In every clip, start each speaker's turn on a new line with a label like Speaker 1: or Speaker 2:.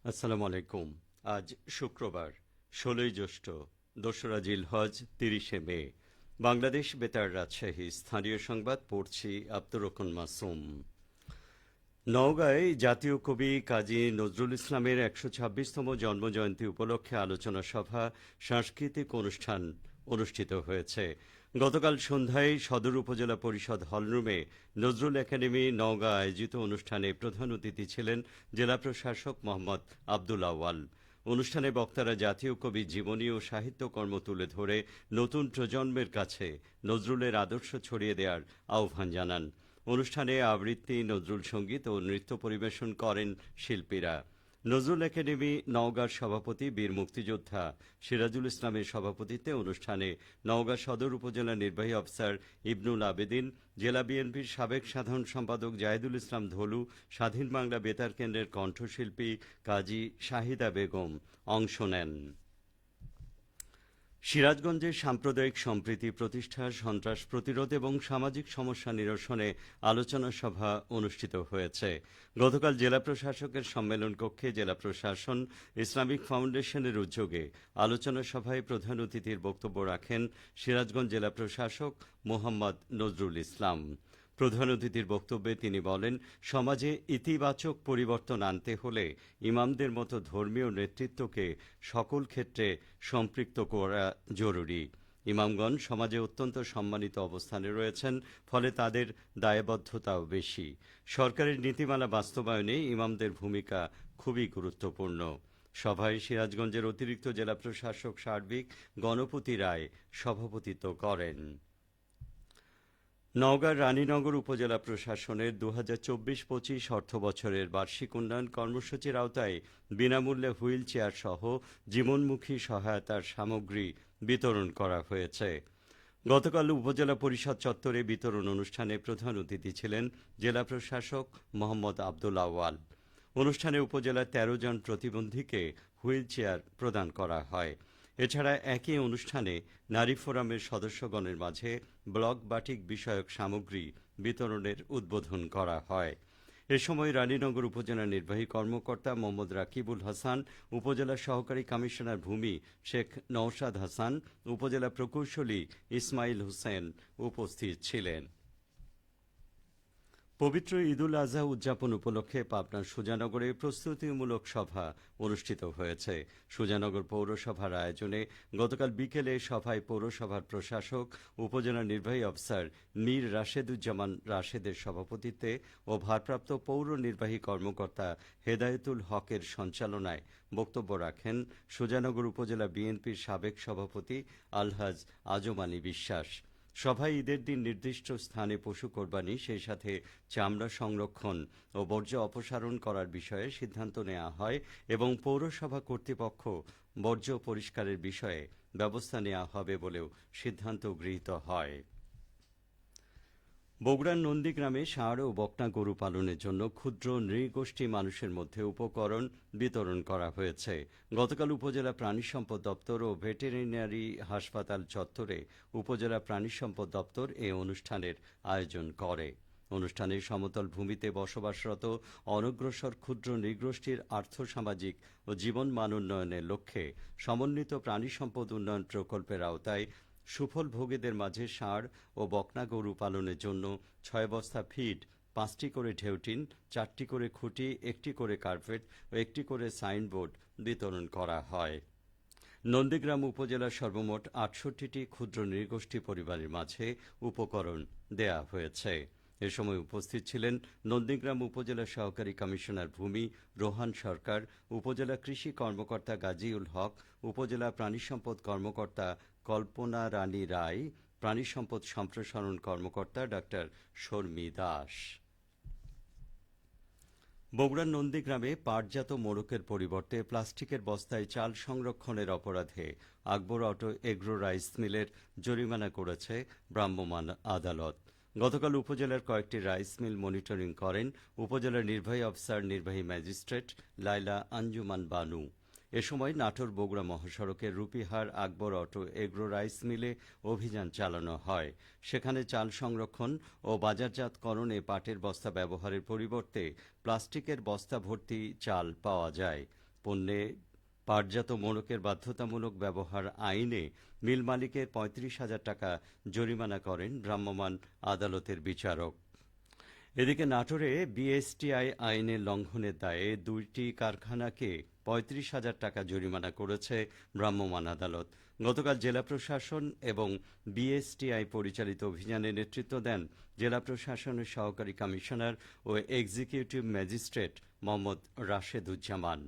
Speaker 1: আসসালামু আলাইকুম। আজ শুক্রবার ১৬ই জ্যৈষ্ঠ, দোসরা জিলহজ, ৩০শে মে। বাংলাদেশ বেতার রাজশাহী স্থানীয় সংবাদ পড়ছি আব্দুর রহমান মাসুম। নওগাঁয় জাতীয় কবি কাজী নজরুল ইসলামের ১২৬তম জন্মজয়ন্তী উপলক্ষে আলোচনা সভা, সাংস্কৃতিক অনুষ্ঠান অনুষ্ঠিত হয়েছে। গতকাল সন্ধ্যায় সদর উপজেলা পরিষদ হলরুমে নজরুল একাডেমি নওগাঁ আয়োজিত অনুষ্ঠানে প্রধান অতিথি ছিলেন জেলা প্রশাসক মোহাম্মদ আব্দুল আউয়াল। অনুষ্ঠানে বক্তারা জাতীয় কবি জীবনী ও সাহিত্যকর্ম তুলে ধরে নতুন প্রজন্মের কাছে নজরুলের আদর্শ ছড়িয়ে দেওয়ার আহ্বান জানান। অনুষ্ঠানে আবৃত্তি, নজরুল সঙ্গীত ও নৃত্য পরিবেশন করেন শিল্পীরা। নজরুল একাডেমি নওগাঁর সভাপতি বীর মুক্তিযোদ্ধা সিরাজুল ইসলামের সভাপতিত্বে অনুষ্ঠানে নওগাঁ সদর উপজেলা নির্বাহী অফিসার ইবনুল আবেদিন, জেলা বিএনপির সাবেক সাধারণ সম্পাদক জাহিদুল ইসলাম ধলু, স্বাধীন বাংলা বেতার কেন্দ্রের কণ্ঠশিল্পী কাজী শাহিদা বেগম অংশ নেন। সিরাজগঞ্জে সাম্প্রদায়িক সম্প্রীতি প্রতিষ্ঠা, সন্ত্রাস প্রতিরোধ এবং সামাজিক সমস্যা নিরসনে আলোচনা সভা অনুষ্ঠিত হয়েছে। গতকাল জেলা প্রশাসকের সম্মেলন কক্ষে জেলা প্রশাসন, ইসলামিক ফাউন্ডেশনের উদ্যোগে আলোচনা সভায় প্রধান অতিথির বক্তব্য রাখেন সিরাজগঞ্জ জেলা প্রশাসক মোহাম্মদ নজরুল ইসলাম। প্রধান অতিথির বক্তব্যে তিনি বলেন, সমাজে ইতিবাচক পরিবর্তন আনতে হলে ইমামদের মতো ধর্মীয় নেতৃত্বকে সকল ক্ষেত্রে সম্পৃক্ত করা জরুরি। ইমামগণ সমাজে অত্যন্ত সম্মানিত অবস্থানে রয়েছেন, ফলে তাদের দায়বদ্ধতাও বেশি। সরকারের নীতিমালা বাস্তবায়নে ইমামদের ভূমিকা খুবই গুরুত্বপূর্ণ। সভায় সিরাজগঞ্জের অতিরিক্ত জেলা প্রশাসক সার্বিক গণপতি রায় সভাপতিত্ব করেন। নওগাঁর রানীনগর উপজেলা প্রশাসনের ২০২৪-২৫ অর্থবছরের বার্ষিক উন্নয়ন কর্মসূচির আওতায় বিনামূল্যে হুইল চেয়ার সহ জীবনমুখী সহায়তার সামগ্রী বিতরণ করা হয়েছে। গতকাল উপজেলা পরিষদ চত্বরে বিতরণ অনুষ্ঠানে প্রধান অতিথি ছিলেন জেলা প্রশাসক মোহাম্মদ আব্দুল আউয়াল। অনুষ্ঠানে উপজেলার ১৩ জন প্রতিবন্ধীকে হুইল চেয়ার প্রদান করা হয়। এছাড়া একই অনুষ্ঠানে নারী ফোরামের সদস্যগণের মাঝে ব্লক বাটিক বিষয়ক সামগ্রী বিতরণের উদ্বোধন করা হয়। এ সময় রানীনগর উপজেলা নির্বাহী কর্মকর্তা মোহাম্মদ রাকিবুল হাসান, উপজেলা সহকারী কমিশনার ভূমি শেখ নওশাদ হাসান, উপজেলা প্রকৌশলী ইসমাইল হোসেন উপস্থিত ছিলেন। পবিত্র ঈদুল আজহা উদযাপন উপলক্ষে পাবনার সুজানগরে প্রস্তুতিমূলক সভা অনুষ্ঠিত হয়েছে। সুজানগর পৌরসভার আয়োজনে গতকাল বিকেলে সভায় পৌরসভার প্রশাসক, উপজেলা নির্বাহী অফিসার মীর রাশেদুজ্জামান রাশেদের সভাপতিত্বে ও ভারপ্রাপ্ত পৌর নির্বাহী কর্মকর্তা হেদায়েতুল হকের সঞ্চালনায় বক্তব্য রাখেন সুজানগর উপজেলা বিএনপির সাবেক সভাপতি আলহাজ আজম আলী বিশ্বাস। সভায় ঈদের দিন নির্দিষ্ট স্থানে পশু কোরবানি, সেই সাথে চামড়া সংরক্ষণ ও বর্জ্য অপসারণ করার বিষয়ে সিদ্ধান্ত নেওয়া হয় এবং পৌরসভা কর্তৃপক্ষ বর্জ্য পরিষ্কারের বিষয়ে ব্যবস্থা নেওয়া হবে বলেও সিদ্ধান্ত গৃহীত হয়। বগুড়ার নন্দীগ্রামে ষাঁড় ও বকনা গরু পালনের জন্য ক্ষুদ্র নৃগোষ্ঠী মানুষের মধ্যে উপকরণ বিতরণ করা হয়েছে। গতকাল উপজেলা প্রাণী সম্পদ দপ্তর ও ভেটেরিনারি হাসপাতাল চত্বরে উপজেলা প্রাণী সম্পদ দপ্তর এ অনুষ্ঠানের আয়োজন করে। অনুষ্ঠানে সমতল ভূমিতে বসবাসরত অনগ্রসর ক্ষুদ্র নৃগোষ্ঠীর আর্থসামাজিক ও জীবন মান উন্নয়নের লক্ষ্যে সমন্বিত প্রাণী সম্পদ উন্নয়ন প্রকল্পের আওতায় সুফল ভোগীদের মাঝে ষাঁড় ও বকনা গরু পালনের জন্য ৬ বস্তা ফিড, ৫টি করে ঢেউটিন, ৪টি করে খুঁটি, ১টি করে কার্পেট ও ১টি করে সাইনবোর্ড বিতরণ করা হয়। নন্দীগ্রাম উপজেলার সর্বমোট ৬৮টি ক্ষুদ্র নৃগোষ্ঠী পরিবারের মাঝে উপকরণ দেয়া হয়েছে। এ সময় উপস্থিত ছিলেন নন্দীগ্রাম উপজেলা সহকারী কমিশনার ভূমি রোহান সরকার, উপজেলা কৃষি কর্মকর্তা গাজীউল হক, উপজেলা প্রাণী সম্পদ কর্মকর্তা কল্পনা রানী রায়, প্রাণী সম্পদ সম্প্রসারণ কর্মকর্তা ডাক্তার শর্মী দাস। বগুড়ার নন্দীগ্রামে পাটজাত মোড়কের পরিবর্তে প্লাস্টিকের বস্তায় চাল সংরক্ষণের অপরাধে আকবর অটো এগ্রো রাইস মিলের জরিমানা করেছে ভ্রাম্যমাণ আদালত। গতকাল উপজেলার কয়েকটি রাইস মিল মনিটরিং করেন উপজেলার নির্বাহী অফিসার নির্বাহী ম্যাজিস্ট্রেট লাইলা আঞ্জুমান বানু। এ সময় নাটোর বগুড়া মহাসড়কের রুপিহার আকবর অটো এগ্রো রাইস মিলে অভিযান চালানো হয়। সেখানে চাল সংরক্ষণ ও বাজারজাতকরণে পাটের বস্তা ব্যবহারের পরিবর্তে প্লাস্টিকের বস্তা ভর্তি চাল পাওয়া যায়। পণ্যে পাটজাত মোড়কের বাধ্যতামূলক ব্যবহার আইনে মিল মালিকের ৩৫,০০০ টাকা জরিমানা করেন ভ্রাম্যমাণ আদালতের বিচারক। এদিকে নাটোরে বিএসটিআই আইনের লঙ্ঘনের দায়ে ২টি কারখানাকে ৩৫,০০০ টাকা জরিমানা করেছে ভ্রাম্যমাণ আদালত। গতকাল জেলা প্রশাসন এবং বিএসটিআই পরিচালিত অভিযানে নেতৃত্ব দেন জেলা প্রশাসনের সহকারী কমিশনার ও এক্সিকিউটিভ ম্যাজিস্ট্রেট মোহাম্মদ রাশেদুজ্জামান।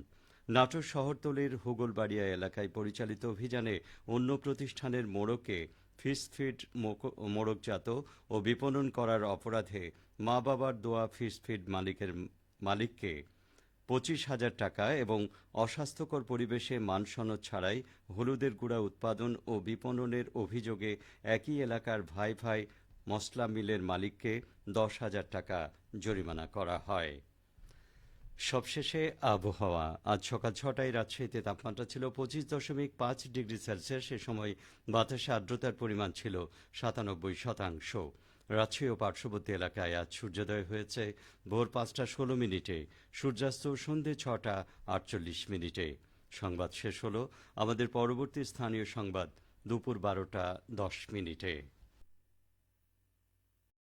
Speaker 1: নাটোর শহরতলির হুগলবাড়িয়া এলাকায় পরিচালিত অভিযানে অন্য প্রতিষ্ঠানের মোড়কে ফিড মোড়কজাত ও বিপণন করার অপরাধে মা বাবার দোয়া ফিড মালিককে ২৫,০০০ টাকা এবং অস্বাস্থ্যকর পরিবেশে মানসনদ ছাড়াই হলুদের গুঁড়া উৎপাদন ও বিপণনের অভিযোগে একই এলাকার ভাই ভাই মশলা মিলের মালিককে ১০,০০০ টাকা জরিমানা করা হয়। সবশেষে আবহাওয়া। আজ সকাল ৬টায় রাজশাহীতে তাপমাত্রা ছিল ২৫.৫ ডিগ্রি সেলসিয়াস। সে সময় বাতাসে আর্দ্রতার পরিমাণ ছিল ৯৭%। রাজশাহী ও পার্শ্ববর্তী এলাকায় আজ সূর্যোদয় হয়েছে ভোর ৫টা ১৬ মিনিটে, সূর্যাস্ত সন্ধে ৬টা ৪৮ মিনিটে। সংবাদ শেষ হলো। আমাদের পরবর্তী স্থানীয় সংবাদ দুপুর ১২টা ১০ মিনিটে।